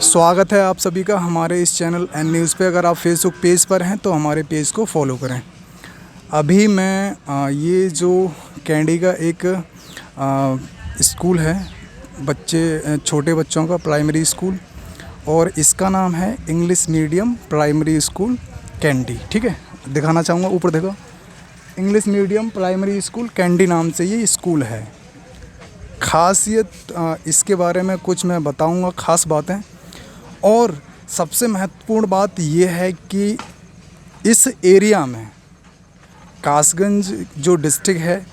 स्वागत है आप सभी का हमारे इस चैनल एन न्यूज़ पे। अगर आप फेसबुक पेज पर हैं तो हमारे पेज को फॉलो करें। अभी मैं ये जो कैंडी का एक स्कूल है, छोटे बच्चों का प्राइमरी स्कूल, और इसका नाम है English medium primary school candy. ठीक है, दिखाना चाहूँगा, ऊपर देखो, English medium primary school candy नाम से ये स्कूल है। खासियत इसके बारे में कुछ मैं बताऊंगा, ख़ास बातें। और सबसे महत्वपूर्ण बात ये है कि इस एरिया में कासगंज जो डिस्ट्रिक्ट है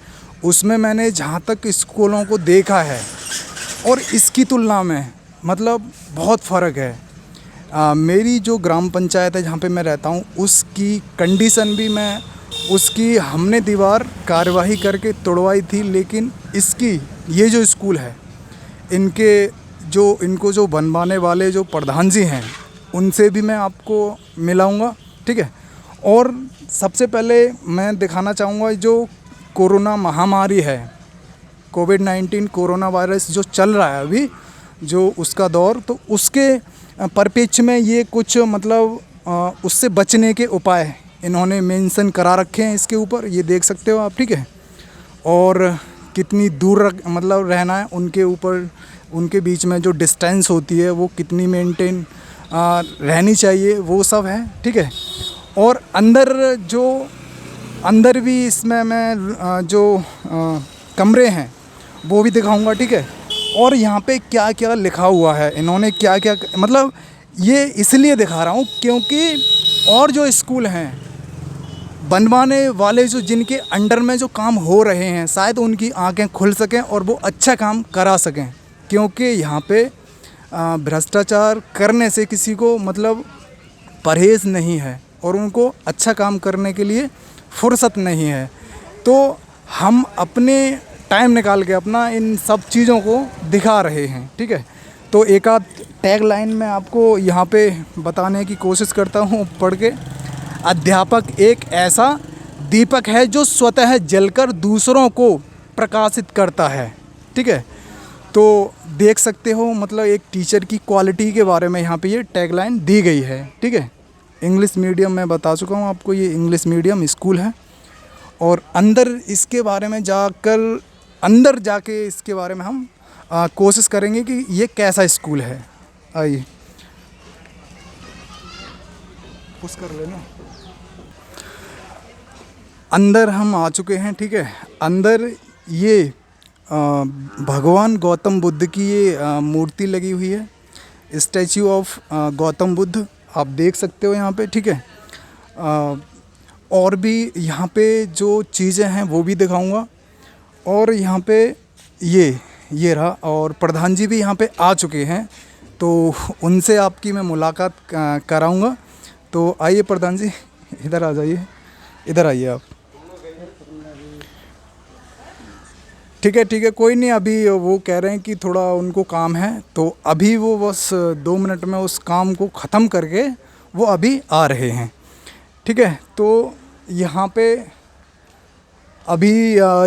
उसमें मैंने जहाँ तक स्कूलों को देखा है और इसकी तुलना में मतलब बहुत फ़र्क है। मेरी जो ग्राम पंचायत है जहाँ पे मैं रहता हूँ उसकी कंडीशन भी उसकी हमने दीवार कार्यवाही करके तोड़वाई थी, लेकिन इसकी ये जो स्कूल है इनको जो बनवाने वाले जो प्रधान जी हैं उनसे भी मैं आपको मिलाऊंगा। ठीक है, और सबसे पहले मैं दिखाना चाहूँगा जो कोरोना महामारी है, कोविड-19 कोरोना वायरस जो चल रहा है अभी, जो उसका दौर, तो उसके परिप्रेक्ष्य में ये कुछ मतलब उससे बचने के उपाय इन्होंने मेंशन करा रखे हैं इसके ऊपर, ये देख सकते हो आप। ठीक है, और कितनी दूर मतलब रहना है उनके ऊपर, उनके बीच में जो डिस्टेंस होती है वो कितनी मेंटेन रहनी चाहिए, वो सब है। ठीक है, और अंदर भी इसमें मैं जो कमरे हैं वो भी दिखाऊंगा। ठीक है, और यहाँ पे क्या क्या लिखा हुआ है, इन्होंने क्या क्या, मतलब ये इसलिए दिखा रहा हूँ क्योंकि और जो स्कूल हैं बनवाने वाले जो जिनके अंडर में जो काम हो रहे हैं, शायद उनकी आंखें खुल सकें और वो अच्छा काम करा सकें, क्योंकि यहाँ पे भ्रष्टाचार करने से किसी को मतलब परहेज़ नहीं है और उनको अच्छा काम करने के लिए फुर्सत नहीं है। तो हम अपने टाइम निकाल के अपना इन सब चीज़ों को दिखा रहे हैं। ठीक है, तो एक आध टैग लाइन में आपको यहाँ पे बताने की कोशिश करता हूँ पढ़ के। अध्यापक एक ऐसा दीपक है जो स्वतः जलकर दूसरों को प्रकाशित करता है। ठीक है, तो देख सकते हो मतलब एक टीचर की क्वालिटी के बारे में यहाँ पे ये टैगलाइन दी गई है। ठीक है, इंग्लिश मीडियम मैं बता चुका हूँ आपको, ये इंग्लिश मीडियम स्कूल है। और अंदर इसके बारे में अंदर जाके इसके बारे में हम कोशिश करेंगे कि ये कैसा स्कूल है। आइए, पुश कर लेना। अंदर हम आ चुके हैं। ठीक है, अंदर ये भगवान गौतम बुद्ध की ये मूर्ति लगी हुई है, स्टैच्यू ऑफ गौतम बुद्ध, आप देख सकते हो यहाँ पे। ठीक है, और भी यहाँ पे जो चीज़ें हैं वो भी दिखाऊंगा। और यहाँ पे ये रहा, और प्रधान जी भी यहाँ पे आ चुके हैं, तो उनसे आपकी मैं मुलाकात कराऊंगा। तो आइए प्रधान जी, इधर आ जाइए, इधर आइए आप। ठीक है, कोई नहीं, अभी वो कह रहे हैं कि थोड़ा उनको काम है, तो अभी वो बस 2 मिनट में उस काम को ख़त्म करके वो अभी आ रहे हैं। ठीक है, तो यहाँ पे अभी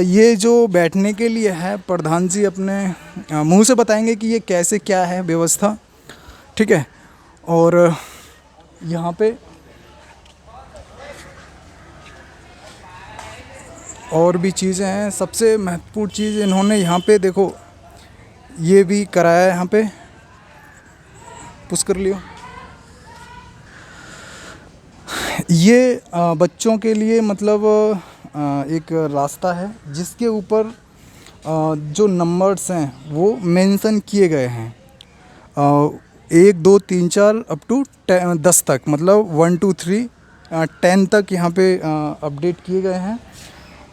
ये जो बैठने के लिए है, प्रधान जी अपने मुंह से बताएंगे कि ये कैसे क्या है व्यवस्था। ठीक है, और यहाँ पे और भी चीज़ें हैं। सबसे महत्वपूर्ण चीज़ इन्होंने यहाँ पे देखो ये भी कराया है, यहाँ पे पुश कर लियो। ये बच्चों के लिए मतलब एक रास्ता है जिसके ऊपर जो नंबर्स हैं वो मेंशन किए गए हैं, 1 2 3 4 अप टू 10 तक, मतलब 1 2 3 10 तक यहाँ पे अपडेट किए गए हैं,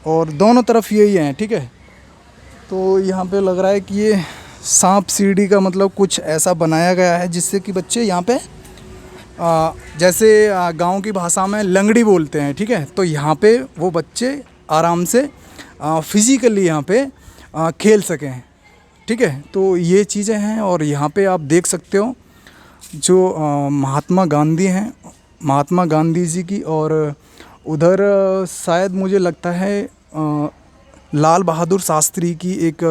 और दोनों तरफ यही हैं। ठीक है, तो यहाँ पे लग रहा है कि ये सांप सीढ़ी का मतलब कुछ ऐसा बनाया गया है जिससे कि बच्चे यहाँ पे जैसे गांव की भाषा में लंगड़ी बोलते हैं। ठीक है, तो यहाँ पे वो बच्चे आराम से फिज़िकली यहाँ पे खेल सकें। ठीक है, तो ये चीज़ें हैं। और यहाँ पे आप देख सकते हो जो महात्मा गांधी हैं, महात्मा गांधी जी की, और उधर शायद मुझे लगता है लाल बहादुर शास्त्री की एक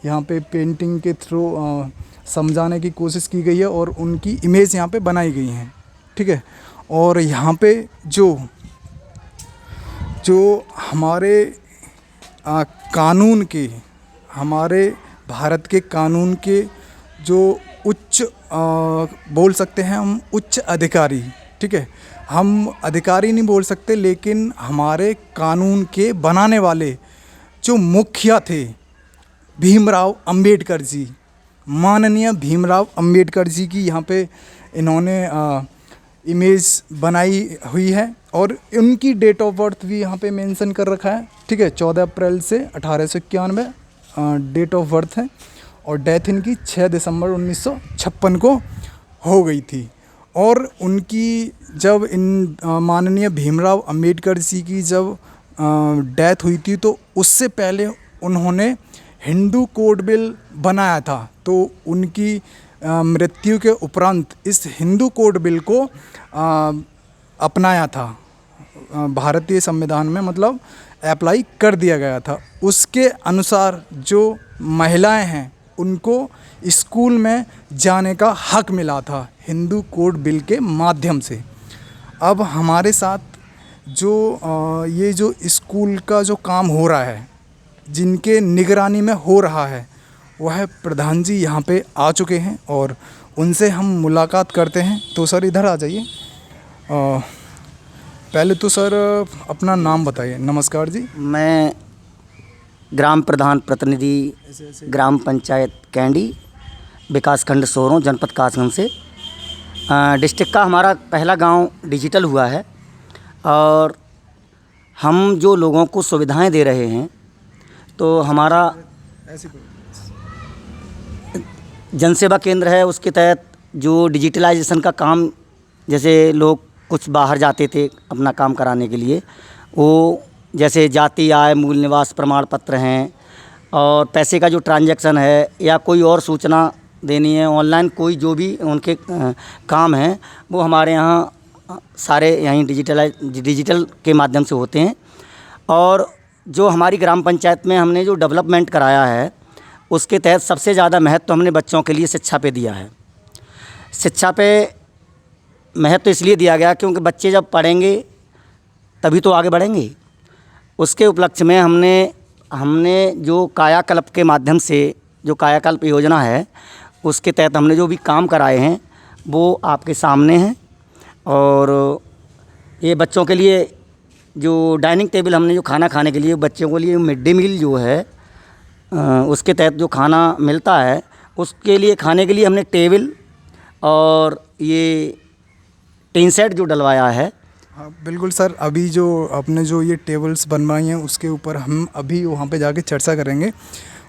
यहाँ पे पेंटिंग के थ्रू समझाने की कोशिश की गई है और उनकी इमेज यहाँ पे बनाई गई है, ठीक है। और यहाँ पे जो हमारे कानून के, हमारे भारत के कानून के जो उच्च बोल सकते हैं हम उच्च अधिकारी, ठीक है, हम अधिकारी नहीं बोल सकते, लेकिन हमारे कानून के बनाने वाले जो मुखिया थे भीमराव अंबेडकर जी, माननीय भीमराव अंबेडकर जी की यहाँ पे इन्होंने इमेज बनाई हुई है और उनकी डेट ऑफ बर्थ भी यहाँ पे मेंशन कर रखा है, ठीक है। 14 अप्रैल से 1891 डेट ऑफ बर्थ है और डेथ इनकी 6 दिसंबर 1956 को हो गई थी। और उनकी जब माननीय भीमराव अंबेडकर जी की जब डेथ हुई थी तो उससे पहले उन्होंने हिंदू कोड बिल बनाया था, तो उनकी मृत्यु के उपरांत इस हिंदू कोड बिल को अपनाया था, भारतीय संविधान में मतलब अप्लाई कर दिया गया था। उसके अनुसार जो महिलाएं हैं उनको स्कूल में जाने का हक मिला था हिंदू कोड बिल के माध्यम से। अब हमारे साथ जो ये जो स्कूल का जो काम हो रहा है, जिनके निगरानी में हो रहा है, वह प्रधान जी यहाँ पे आ चुके हैं और उनसे हम मुलाकात करते हैं। तो सर इधर आ जाइए। पहले तो सर अपना नाम बताइए। नमस्कार जी। मैं ग्राम प्रधान प्रतिनिधि ग्राम पंचायत कैंडी, विकासखंड सोरों, जनपद कासगंज से। डिस्ट्रिक्ट का हमारा पहला गांव डिजिटल हुआ है और हम जो लोगों को सुविधाएं दे रहे हैं, तो हमारा जनसेवा केंद्र है, उसके तहत जो डिजिटलाइजेशन का काम, जैसे लोग कुछ बाहर जाते थे अपना काम कराने के लिए, वो जैसे जाति आय मूल निवास प्रमाण पत्र हैं और पैसे का जो ट्रांजैक्शन है या कोई और सूचना देनी है ऑनलाइन, कोई जो भी उनके काम हैं वो हमारे यहाँ सारे यहीं डिजिटल के माध्यम से होते हैं। और जो हमारी ग्राम पंचायत में हमने जो डेवलपमेंट कराया है, उसके तहत सबसे ज़्यादा महत्व हमने बच्चों के लिए शिक्षा पे दिया है। शिक्षा पे महत्व इसलिए दिया गया क्योंकि बच्चे जब पढ़ेंगे तभी तो आगे बढ़ेंगे। उसके उपलक्ष्य में हमने जो कायाकल्प के माध्यम से, जो कायाकल्प योजना है, उसके तहत हमने जो भी काम कराए हैं वो आपके सामने हैं। और ये बच्चों के लिए जो डाइनिंग टेबल, हमने जो खाना खाने के लिए बच्चों के लिए मिड डे मील जो है, उसके तहत जो खाना मिलता है, उसके लिए खाने के लिए हमने टेबल और ये टीन सेट जो डलवाया है। हाँ बिल्कुल सर, अभी जो आपने जो ये टेबल्स बनवाई हैं उसके ऊपर हम अभी वहाँ पे जाके चर्चा करेंगे।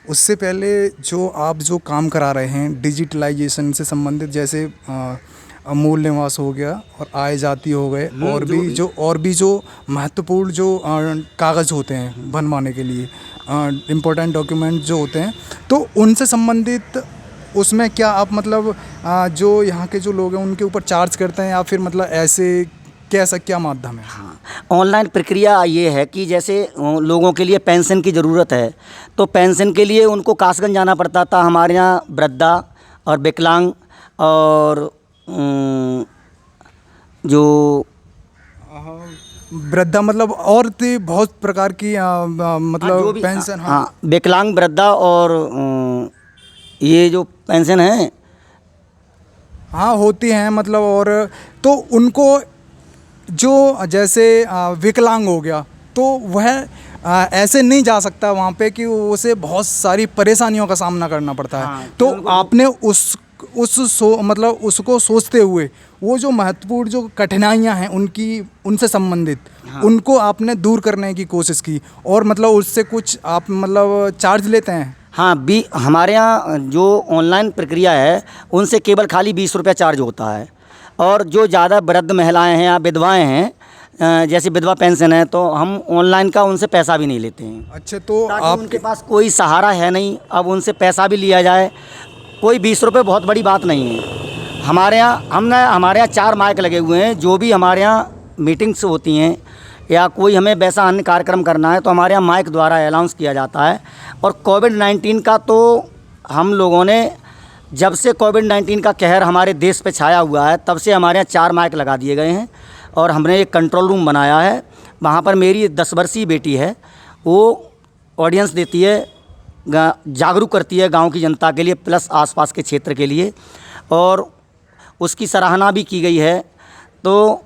उससे पहले जो आप जो काम करा रहे हैं डिजिटलाइजेशन से संबंधित, जैसे मूल निवास हो गया और आय जाति हो गए, और भी जो महत्वपूर्ण जो कागज़ होते हैं बनवाने के लिए, इम्पोर्टेंट डॉक्यूमेंट जो होते हैं, तो उनसे संबंधित उसमें क्या आप मतलब जो यहाँ के जो लोग हैं उनके ऊपर चार्ज करते हैं या फिर मतलब ऐसे कैसा क्या माध्यम है? हाँ, ऑनलाइन प्रक्रिया ये है कि जैसे लोगों के लिए पेंशन की ज़रूरत है, तो पेंशन के लिए उनको कासगंज जाना पड़ता था। हमारे यहाँ वृद्धा और विकलांग और जो वृद्धा मतलब और थी बहुत प्रकार की मतलब पेंशन। हाँ, विकलांग, वृद्धा और ये जो पेंशन है, हाँ होती हैं मतलब। और तो उनको जो जैसे विकलांग हो गया तो वह ऐसे नहीं जा सकता वहाँ पे कि उसे बहुत सारी परेशानियों का सामना करना पड़ता है। हाँ, तो आपने मतलब उसको सोचते हुए वो जो महत्वपूर्ण जो कठिनाइयाँ हैं उनसे संबंधित, हाँ, उनको आपने दूर करने की कोशिश की और मतलब उससे कुछ आप मतलब चार्ज लेते हैं? हाँ, हमारे यहाँ जो ऑनलाइन प्रक्रिया है उनसे केवल खाली 20 रुपये चार्ज होता है। और जो ज़्यादा वृद्ध महिलाएं हैं या विधवाएं हैं, जैसे विधवा पेंशन है, तो हम ऑनलाइन का उनसे पैसा भी नहीं लेते हैं। अच्छा, तो आप उनके पास कोई सहारा है नहीं, अब उनसे पैसा भी लिया जाए, कोई 20 रुपये बहुत बड़ी बात नहीं है। हमारे यहाँ 4 माइक लगे हुए हैं। जो भी हमारे यहाँ मीटिंग्स होती हैं या कोई हमें वैसा अन्य कार्यक्रम करना है तो हमारे यहाँ माइक द्वारा अनाउंस किया जाता है। और कोविड-19 का तो हम लोगों ने जब से कोविड-19 का कहर हमारे देश पे छाया हुआ है, तब से हमारे यहाँ 4 माइक लगा दिए गए हैं और हमने एक कंट्रोल रूम बनाया है। वहाँ पर मेरी 10 वर्षीय बेटी है, वो ऑडियंस देती है, जागरूक करती है गांव की जनता के लिए प्लस आसपास के क्षेत्र के लिए, और उसकी सराहना भी की गई है। तो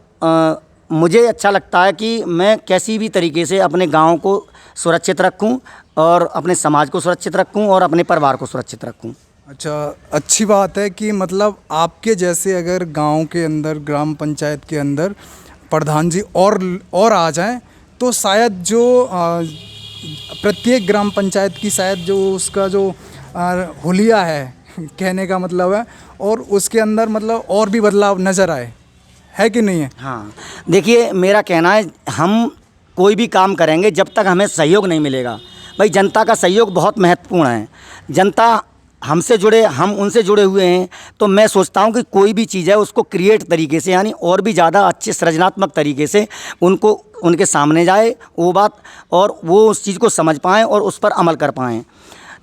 मुझे अच्छा लगता है कि मैं कैसी भी तरीके से अपने गांव को सुरक्षित रखूं और अपने समाज को सुरक्षित रखूं और अपने परिवार को सुरक्षित रखूं। अच्छा, अच्छी बात है कि मतलब आपके जैसे अगर गांव के अंदर, ग्राम पंचायत के अंदर प्रधान जी और आ जाएं तो शायद जो प्रत्येक ग्राम पंचायत की शायद जो उसका जो हुलिया है कहने का मतलब है, और उसके अंदर मतलब और भी बदलाव नज़र आए, है कि नहीं है? हाँ, देखिए मेरा कहना है, हम कोई भी काम करेंगे जब तक हमें सहयोग नहीं मिलेगा, भाई जनता का सहयोग बहुत महत्वपूर्ण है। जनता हमसे जुड़े, हम उनसे जुड़े हुए हैं, तो मैं सोचता हूँ कि कोई भी चीज़ है उसको क्रिएट तरीके से, यानी और भी ज़्यादा अच्छे सृजनात्मक तरीके से उनको उनके सामने जाए वो बात, और वो उस चीज़ को समझ पाएँ और उस पर अमल कर पाएँ।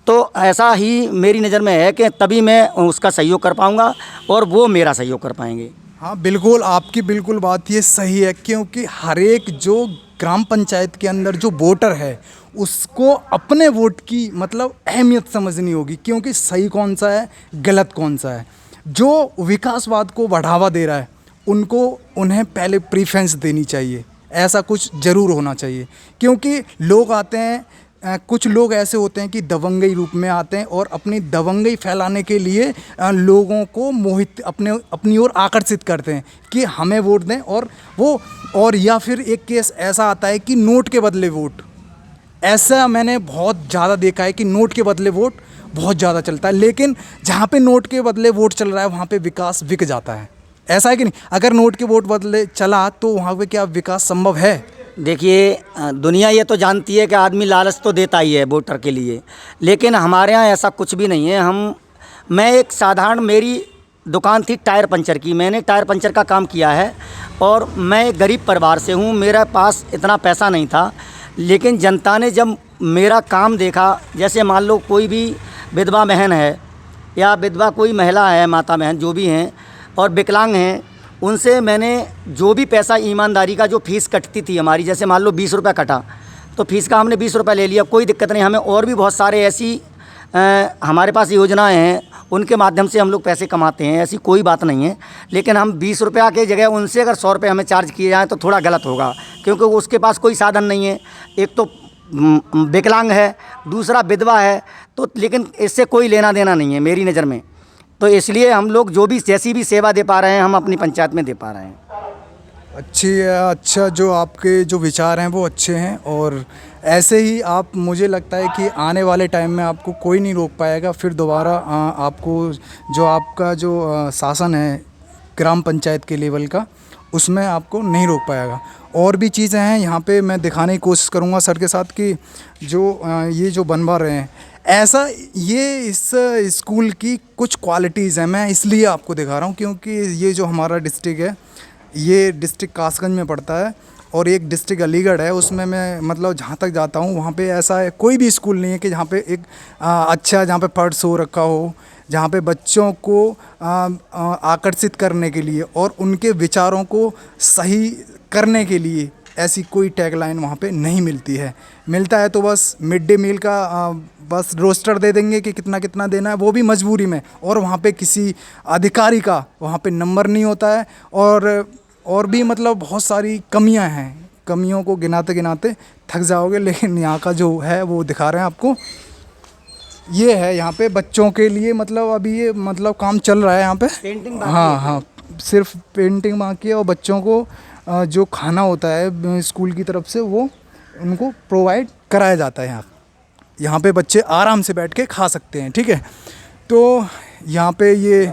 तो ऐसा ही मेरी नज़र में है कि तभी मैं उसका सहयोग कर पाऊँगा और वो मेरा सहयोग कर पाएंगे। हाँ बिल्कुल, आपकी बिल्कुल बात ये सही है, क्योंकि हर एक जो ग्राम पंचायत के अंदर जो वोटर है उसको अपने वोट की मतलब अहमियत समझनी होगी, क्योंकि सही कौन सा है, गलत कौन सा है। जो विकासवाद को बढ़ावा दे रहा है उन्हें पहले प्रीफरेंस देनी चाहिए, ऐसा कुछ ज़रूर होना चाहिए। क्योंकि लोग आते हैं, कुछ लोग ऐसे होते हैं कि दबंगई रूप में आते हैं और अपनी दबंगई फैलाने के लिए लोगों को मोहित अपनी ओर आकर्षित करते हैं कि हमें वोट दें, और या फिर एक केस ऐसा आता है कि नोट के बदले वोट। ऐसा मैंने बहुत ज़्यादा देखा है कि नोट के बदले वोट बहुत ज़्यादा चलता है, लेकिन जहाँ पे नोट के बदले वोट चल रहा है वहाँ पे विकास बिक जाता है। ऐसा है कि नहीं? अगर नोट के वोट बदले चला तो वहाँ पे क्या विकास संभव है? देखिए, दुनिया ये तो जानती है कि आदमी लालच तो देता ही है वोटर के लिए, लेकिन हमारे यहाँ ऐसा कुछ भी नहीं है। मैं एक साधारण, मेरी दुकान थी टायर पंचर की, मैंने टायर पंचर का काम किया है, और मैं एक गरीब परिवार से हूँ, मेरे पास इतना पैसा नहीं था, लेकिन जनता ने जब मेरा काम देखा, जैसे मान लो कोई भी विधवा बहन है या विधवा कोई महिला है, माता बहन जो भी हैं और विकलांग हैं, उनसे मैंने जो भी पैसा ईमानदारी का जो फ़ीस कटती थी हमारी, जैसे मान लो 20 रुपये कटा तो फ़ीस का हमने 20 रुपये ले लिया, कोई दिक्कत नहीं। हमें और भी बहुत सारे ऐसी हमारे पास योजनाएं हैं, उनके माध्यम से हम लोग पैसे कमाते हैं, ऐसी कोई बात नहीं है। लेकिन हम 20 रुपये की जगह उनसे अगर 100 रुपये हमें चार्ज किए जाएँ तो थोड़ा गलत होगा, क्योंकि उसके पास कोई साधन नहीं है, एक तो विकलांग है, दूसरा विधवा है, तो लेकिन इससे कोई लेना देना नहीं है मेरी नज़र में। तो इसलिए हम लोग जो भी जैसी भी सेवा दे पा रहे हैं हम अपनी पंचायत में दे पा रहे हैं। अच्छा, जो आपके जो विचार हैं वो अच्छे हैं, और ऐसे ही आप, मुझे लगता है कि आने वाले टाइम में आपको कोई नहीं रोक पाएगा। फिर दोबारा आपको जो आपका जो शासन है ग्राम पंचायत के लेवल का, उसमें आपको नहीं रोक पाएगा। और भी चीज़ें हैं यहाँ पे मैं दिखाने की कोशिश करूँगा सर के साथ कि जो ये जो बनवा रहे हैं, ऐसा ये इस स्कूल की कुछ क्वालिटीज़ हैं। मैं इसलिए आपको दिखा रहा हूँ क्योंकि ये जो हमारा डिस्ट्रिक्ट है, ये डिस्ट्रिक्ट कासगंज में पड़ता है, और एक डिस्ट्रिक्ट अलीगढ़ है, उसमें मैं मतलब जहाँ तक जाता हूँ वहाँ पे ऐसा है कोई भी स्कूल नहीं है कि जहाँ पे एक अच्छा, जहाँ पे फर्श हो रखा हो, जहाँ पे बच्चों को आकर्षित करने के लिए और उनके विचारों को सही करने के लिए ऐसी कोई टैगलाइन वहाँ पे नहीं मिलती है। मिलता है तो बस मिड डे मील का बस रोस्टर दे देंगे कि कितना कितना देना है, वो भी मजबूरी में, और वहाँ पे किसी अधिकारी का वहाँ पे नंबर नहीं होता है, और भी मतलब बहुत सारी कमियां हैं। कमियों को गिनाते गिनाते थक जाओगे, लेकिन यहाँ का जो है वो दिखा रहे हैं आपको। ये है यहाँ पे बच्चों के लिए, मतलब अभी ये मतलब काम चल रहा है यहाँ पे, पेंटिंग हाँ, सिर्फ पेंटिंग बाकी है, और बच्चों को जो खाना होता है स्कूल की तरफ से वो उनको प्रोवाइड कराया जाता है। यहाँ पे बच्चे आराम से बैठ के खा सकते हैं, ठीक है। तो यहाँ पे ये,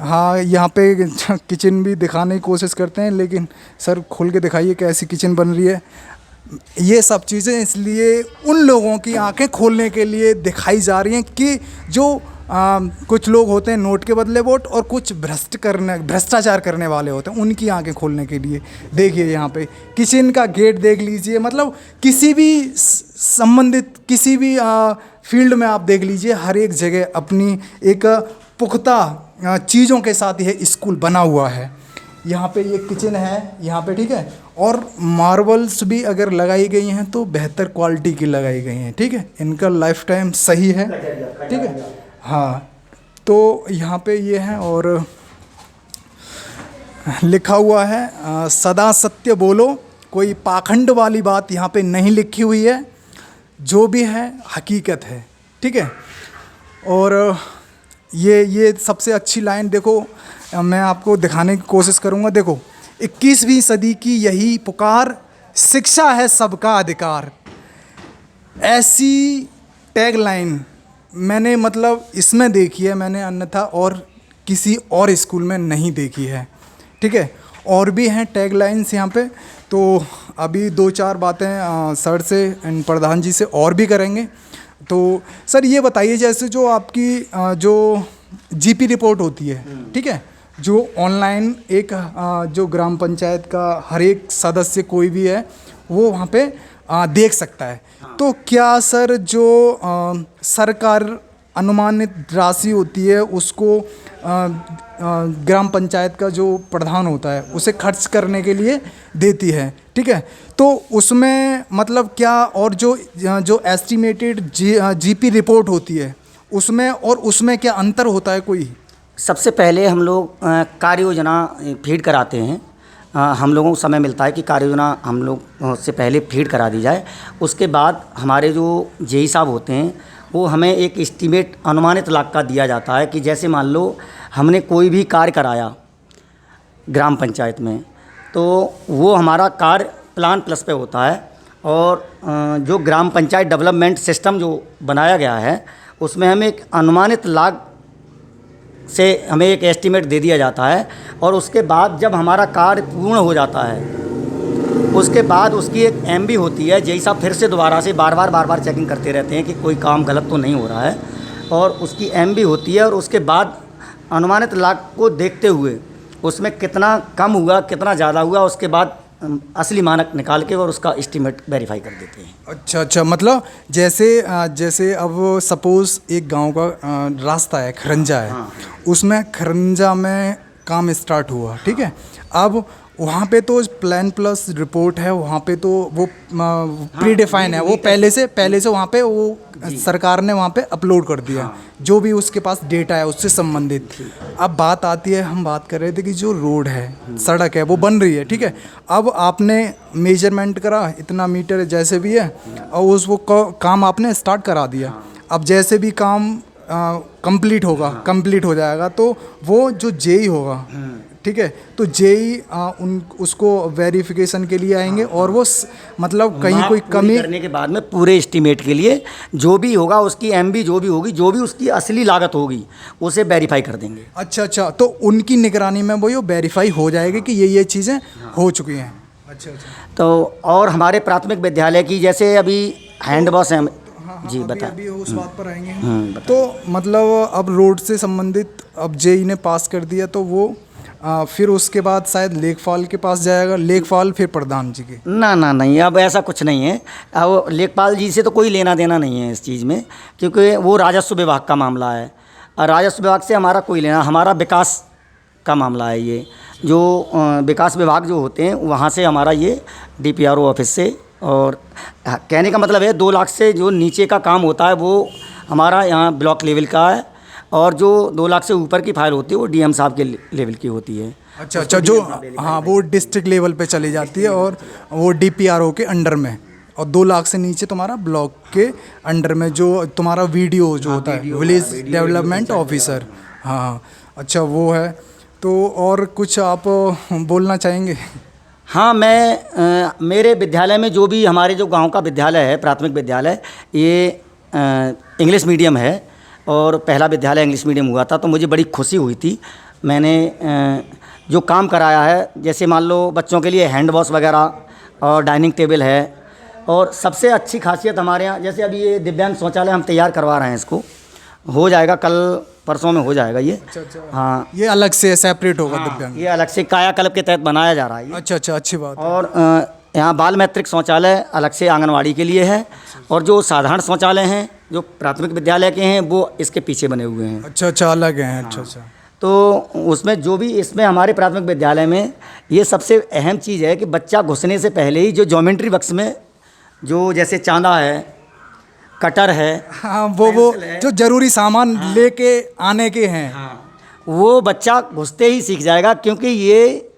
हाँ, यहाँ पे किचन भी दिखाने की कोशिश करते हैं, लेकिन सर खोल के दिखाइए कैसी किचन बन रही है। ये सब चीज़ें इसलिए उन लोगों की आंखें खोलने के लिए दिखाई जा रही हैं कि जो कुछ लोग होते हैं नोट के बदले वोट, और कुछ भ्रष्टाचार करने वाले होते हैं, उनकी आंखें खोलने के लिए। देखिए यहाँ पे किचन का गेट देख लीजिए, मतलब किसी भी संबंधित किसी भी फील्ड में आप देख लीजिए, हर एक जगह अपनी एक पुख्ता चीज़ों के साथ यह स्कूल बना हुआ है। यहाँ पे ये किचन है यहाँ पे, ठीक है, और मार्बल्स भी अगर लगाई गई हैं तो बेहतर क्वालिटी की लगाई गई हैं, ठीक है, इनका लाइफ टाइम सही है, ठीक है। हाँ, तो यहाँ पे ये है और लिखा हुआ है सदा सत्य बोलो, कोई पाखंड वाली बात यहाँ पे नहीं लिखी हुई है, जो भी है हकीकत है, ठीक है। और ये सबसे अच्छी लाइन देखो, मैं आपको दिखाने की कोशिश करूँगा। देखो, 21वीं सदी की यही पुकार, शिक्षा है सबका अधिकार। ऐसी टैग लाइन मैंने मतलब इसमें देखी है मैंने, अन्यथा और किसी और स्कूल में नहीं देखी है, ठीक है। और भी हैं टैग लाइन्स यहाँ पे, तो अभी 2-4 बातें सर से एंड प्रधान जी से और भी करेंगे। तो सर ये बताइए, जैसे जो आपकी जो जीपी रिपोर्ट होती है, ठीक है, जो ऑनलाइन एक जो ग्राम पंचायत का हर एक सदस्य कोई भी है वो वहाँ पे देख सकता है। तो क्या सर जो सरकार अनुमानित राशि होती है उसको ग्राम पंचायत का जो प्रधान होता है उसे खर्च करने के लिए देती है, ठीक है, तो उसमें मतलब क्या, और जो एस्टिमेटेड जीपी रिपोर्ट होती है उसमें और उसमें क्या अंतर होता है कोई? सबसे पहले हम लोग कार्य योजना फीड कराते हैं। हम लोगों को समय मिलता है कि कार्य योजना हम लोग से पहले फीड करा दी जाए। उसके बाद हमारे जो जेई साहब होते हैं वो हमें एक एस्टीमेट अनुमानित लाख का दिया जाता है कि जैसे मान लो हमने कोई भी कार्य कराया ग्राम पंचायत में, तो वो हमारा कार्य प्लान प्लस पे होता है। और जो ग्राम पंचायत डेवलपमेंट सिस्टम जो बनाया गया है उसमें हमें एक अनुमानित लाख से हमें एक एस्टीमेट दे दिया जाता है। और उसके बाद जब हमारा कार्य पूर्ण हो जाता है उसके बाद उसकी एक एमबी होती है। जेई साहब फिर से दोबारा से बार बार चेकिंग करते रहते हैं कि कोई काम गलत तो नहीं हो रहा है, और उसकी एमबी होती है। और उसके बाद अनुमानित लाख को देखते हुए उसमें कितना कम हुआ कितना ज़्यादा हुआ, उसके बाद असली मानक निकाल के और उसका एस्टीमेट वेरीफाई कर देते हैं। अच्छा, मतलब जैसे अब सपोज़ एक गांव का रास्ता है, खरंजा है, हाँ। उसमें खरंजा में काम स्टार्ट हुआ, ठीक है। अब वहाँ पे तो प्लान प्लस रिपोर्ट है, वहाँ पे तो वो प्री डिफाइन है, वो पहले से वहाँ पे वो सरकार ने वहाँ पे अपलोड कर दिया, हाँ। जो भी उसके पास डेटा है उससे संबंधित। अब बात आती है, हम बात कर रहे थे कि जो रोड है, सड़क है, वो बन रही है, ठीक है। अब आपने मेजरमेंट करा, इतना मीटर जैसे भी है, और काम आपने स्टार्ट करा दिया। अब जैसे भी काम कंप्लीट हो जाएगा, तो वो जो जेई होगा, ठीक है, तो जेई उसको वेरिफिकेशन के लिए आएंगे, और वो मतलब कहीं कोई कमी करने के बाद में पूरे एस्टीमेट के लिए जो भी होगा उसकी एमबी जो भी होगी, जो भी उसकी असली लागत होगी उसे वेरीफाई कर देंगे। अच्छा, तो उनकी निगरानी में वो वेरीफाई हो जाएगी कि ये चीज़ें हो चुकी हैं। अच्छा। तो और हमारे प्राथमिक विद्यालय की जैसे अभी हैंड वॉश है जी, बता अभी उस बात पर आएंगे हम। तो मतलब अब रोड से संबंधित अब जेई ने पास कर दिया, तो वो फिर उसके बाद शायद लेखपाल के पास जाएगा, लेखपाल फिर प्रधान जी के। नहीं, अब ऐसा कुछ नहीं है। अब लेखपाल जी से तो कोई लेना देना नहीं है इस चीज़ में, क्योंकि वो राजस्व विभाग का मामला है, और राजस्व विभाग से हमारा कोई लेना, हमारा विकास का मामला है। ये जो विकास विभाग जो होते हैं वहाँ से हमारा ये DPRO ऑफिस से, और कहने का मतलब है 2 लाख से जो नीचे का काम होता है वो हमारा यहाँ ब्लॉक लेवल का है, और जो 2 लाख से ऊपर की फाइल होती है वो DM साहब के लेवल की होती है। अच्छा, जो हाँ, वो डिस्ट्रिक्ट लेवल पे चली जाती है, और वो DPRO के अंडर में, और 2 लाख से नीचे तुम्हारा ब्लॉक के अंडर में जो तुम्हारा वीडियो जो होता है, विलेज डेवलपमेंट ऑफिसर। हाँ, अच्छा, वो है। तो और कुछ आप बोलना चाहेंगे? हाँ, मैं मेरे विद्यालय में जो भी हमारे जो गांव का विद्यालय है, प्राथमिक विद्यालय, ये इंग्लिश मीडियम है, और पहला विद्यालय इंग्लिश मीडियम हुआ था, तो मुझे बड़ी खुशी हुई थी। मैंने जो काम कराया है, जैसे मान लो बच्चों के लिए हैंड वॉश वगैरह और डाइनिंग टेबल है, और सबसे अच्छी खासियत हमारे यहाँ जैसे अभी ये दिव्यांग शौचालय हम तैयार करवा रहे हैं, इसको हो जाएगा कल परसों में हो जाएगा ये। अच्छा। हाँ, ये अलग से सेपरेट होगा? हाँ, दिव्यांग ये अलग से कायाकल्प के तहत बनाया जा रहा है ये। अच्छा, अच्छी बात। और यहाँ बाल मैत्रिक शौचालय अलग से आंगनवाड़ी के लिए है, और जो साधारण शौचालय हैं जो प्राथमिक विद्यालय के हैं वो इसके पीछे बने हुए हैं। अच्छा अच्छा, अलग हैं। अच्छा अच्छा। तो उसमें जो भी इसमें हमारे प्राथमिक विद्यालय में ये सबसे अहम चीज़ है कि बच्चा घुसने से पहले ही जो ज्योमेट्री बॉक्स में जो जैसे चांदा है, कटर है, हाँ, वो है, जो ज़रूरी सामान लेके आने के हैं, वो बच्चा घुसते ही सीख जाएगा, क्योंकि ये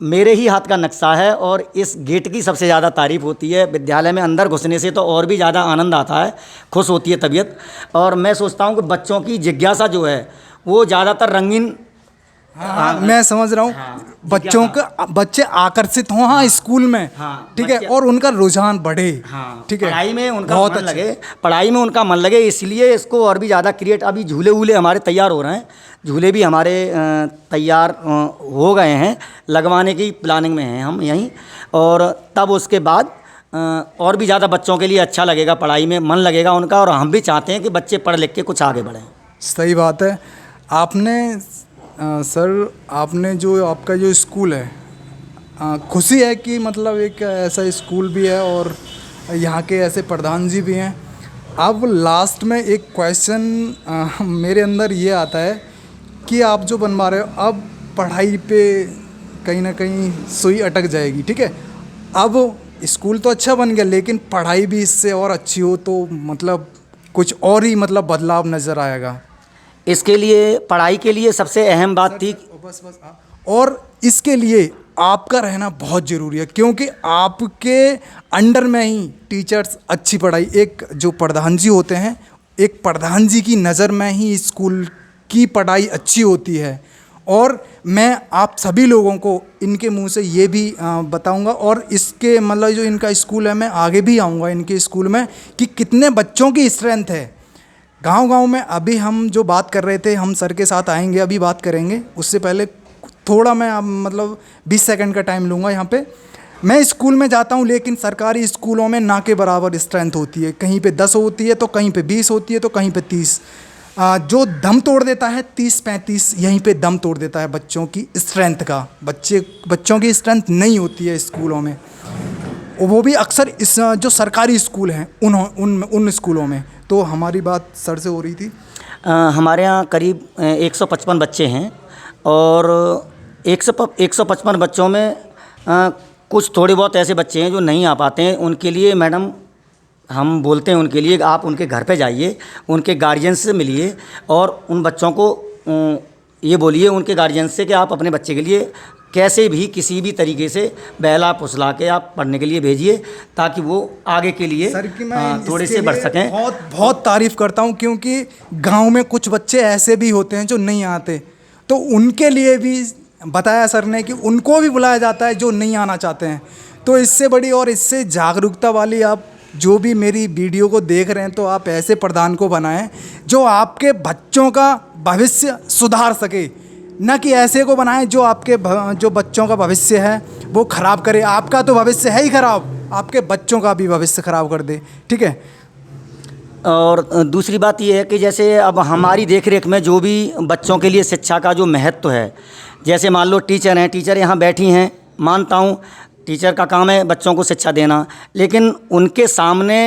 मेरे ही हाथ का नक्शा है और इस गेट की सबसे ज़्यादा तारीफ़ होती है विद्यालय में। अंदर घुसने से तो और भी ज़्यादा आनंद आता है, खुश होती है तबीयत। और मैं सोचता हूँ कि बच्चों की जिज्ञासा जो है वो ज़्यादातर रंगीन, हाँ, मैं समझ रहा हूँ, बच्चों का बच्चे आकर्षित हों, हाँ, स्कूल में, ठीक है, और उनका रुझान बढ़े, ठीक है, पढ़ाई में उनका बहुत मन लगे, पढ़ाई में उनका मन लगे, इसलिए इसको और भी ज़्यादा क्रिएट। अभी झूले वूले हमारे तैयार हो रहे हैं, झूले भी हमारे तैयार हो गए हैं, लगवाने की प्लानिंग में हैं हम यहीं। और तब उसके बाद और भी ज़्यादा बच्चों के लिए अच्छा लगेगा, पढ़ाई में मन लगेगा उनका, और हम भी चाहते हैं कि बच्चे पढ़ लिख के कुछ आगे बढ़ें। सही बात है। आपने सर, आपने जो आपका जो स्कूल है, खुशी है कि मतलब एक ऐसा स्कूल भी है और यहाँ के ऐसे प्रधान जी भी हैं। अब लास्ट में एक क्वेश्चन मेरे अंदर ये आता है कि आप जो बनवा रहे हो, अब पढ़ाई पे कहीं ना कहीं सुई अटक जाएगी, ठीक है। अब स्कूल तो अच्छा बन गया, लेकिन पढ़ाई भी इससे और अच्छी हो तो मतलब कुछ और ही मतलब बदलाव नज़र आएगा। इसके लिए, पढ़ाई के लिए सबसे अहम बात थी, बस और इसके लिए आपका रहना बहुत ज़रूरी है, क्योंकि आपके अंडर में ही टीचर्स अच्छी पढ़ाई, एक जो प्रधान जी होते हैं, एक प्रधान जी की नज़र में ही स्कूल की पढ़ाई अच्छी होती है। और मैं आप सभी लोगों को इनके मुंह से ये भी बताऊंगा, और इसके मतलब जो इनका स्कूल है, मैं आगे भी आऊँगा इनके स्कूल में कि कितने बच्चों की स्ट्रेंथ है गांव-गांव में। अभी हम जो बात कर रहे थे, हम सर के साथ आएंगे, अभी बात करेंगे, उससे पहले थोड़ा मैं मतलब 20 सेकंड का टाइम लूँगा यहाँ पे। मैं स्कूल में जाता हूँ, लेकिन सरकारी स्कूलों में ना के बराबर स्ट्रेंथ होती है, कहीं पे 10 होती है तो कहीं पे 20 होती है तो कहीं पे 30। जो दम तोड़ देता है 30-35, यहीं पे दम तोड़ देता है बच्चों की स्ट्रेंथ का। बच्चों की स्ट्रेंथ नहीं होती है स्कूलों में, वो भी अक्सर इस जो सरकारी स्कूल हैं उन स्कूलों में। तो हमारी बात सर से हो रही थी। हमारे यहाँ करीब 155 बच्चे हैं, और 155 बच्चों में कुछ थोड़े बहुत ऐसे बच्चे हैं जो नहीं आ पाते हैं। उनके लिए मैडम हम बोलते हैं, उनके लिए आप उनके घर पे जाइए, उनके गार्जियन से मिलिए, और उन बच्चों को ये बोलिए उनके गार्जियन से कि आप अपने बच्चे के लिए कैसे भी किसी भी तरीके से बहला फुसला के आप पढ़ने के लिए भेजिए, ताकि वो आगे के लिए सर की मैं थोड़े से बढ़ सकें। बहुत तारीफ़ करता हूँ, क्योंकि गांव में कुछ बच्चे ऐसे भी होते हैं जो नहीं आते, तो उनके लिए भी बताया सर ने कि उनको भी बुलाया जाता है जो नहीं आना चाहते हैं। तो इससे बड़ी और इससे जागरूकता वाली, आप जो भी मेरी वीडियो को देख रहे हैं, तो आप ऐसे प्रधान को बनाएं जो आपके बच्चों का भविष्य सुधार सके, न कि ऐसे को बनाएं जो आपके जो बच्चों का भविष्य है वो ख़राब करे। आपका तो भविष्य है ही ख़राब, आपके बच्चों का भी भविष्य ख़राब कर दे, ठीक है। और दूसरी बात ये है कि जैसे अब हमारी देख रेख में जो भी बच्चों के लिए शिक्षा का जो महत्व है, जैसे मान लो टीचर हैं, टीचर यहाँ बैठी हैं, मानता हूँ टीचर का काम है बच्चों को शिक्षा देना, लेकिन उनके सामने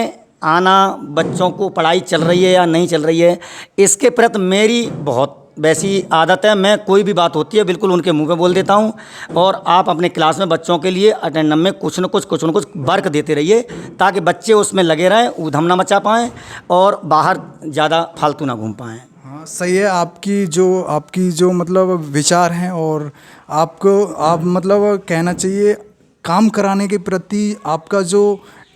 आना, बच्चों को पढ़ाई चल रही है या नहीं चल रही है, इसके प्रति मेरी बहुत वैसी आदत है। मैं कोई भी बात होती है बिल्कुल उनके मुंह पे बोल देता हूँ। और आप अपने क्लास में बच्चों के लिए अटेंडम में कुछ न कुछ वर्क देते रहिए, ताकि बच्चे उसमें लगे रहें, ऊधम ना मचा पाएँ और बाहर ज़्यादा फालतू ना घूम पाएँ। हाँ, सही है। आपकी जो मतलब विचार हैं, और आप मतलब कहना चाहिए काम कराने के प्रति आपका जो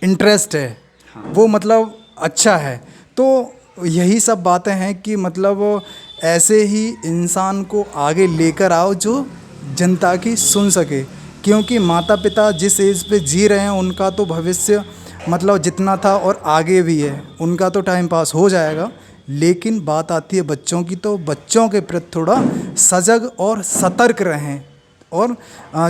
इंटरेस्ट है, वो मतलब अच्छा है। तो यही सब बातें हैं कि मतलब ऐसे ही इंसान को आगे लेकर आओ जो जनता की सुन सके, क्योंकि माता पिता जिस एज पे जी रहे हैं उनका तो भविष्य मतलब जितना था और आगे भी है, उनका तो टाइम पास हो जाएगा। लेकिन बात आती है बच्चों की, तो बच्चों के प्रति थोड़ा सजग और सतर्क रहें, और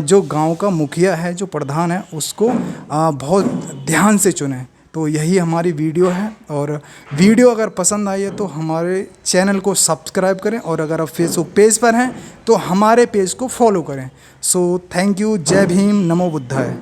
जो गांव का मुखिया है, जो प्रधान है, उसको बहुत ध्यान से चुनें। तो यही हमारी वीडियो है, और वीडियो अगर पसंद आई है तो हमारे चैनल को सब्सक्राइब करें, और अगर आप फेसबुक पेज पर हैं तो हमारे पेज को फॉलो करें। So thank you. जय भीम, नमो बुद्धाय।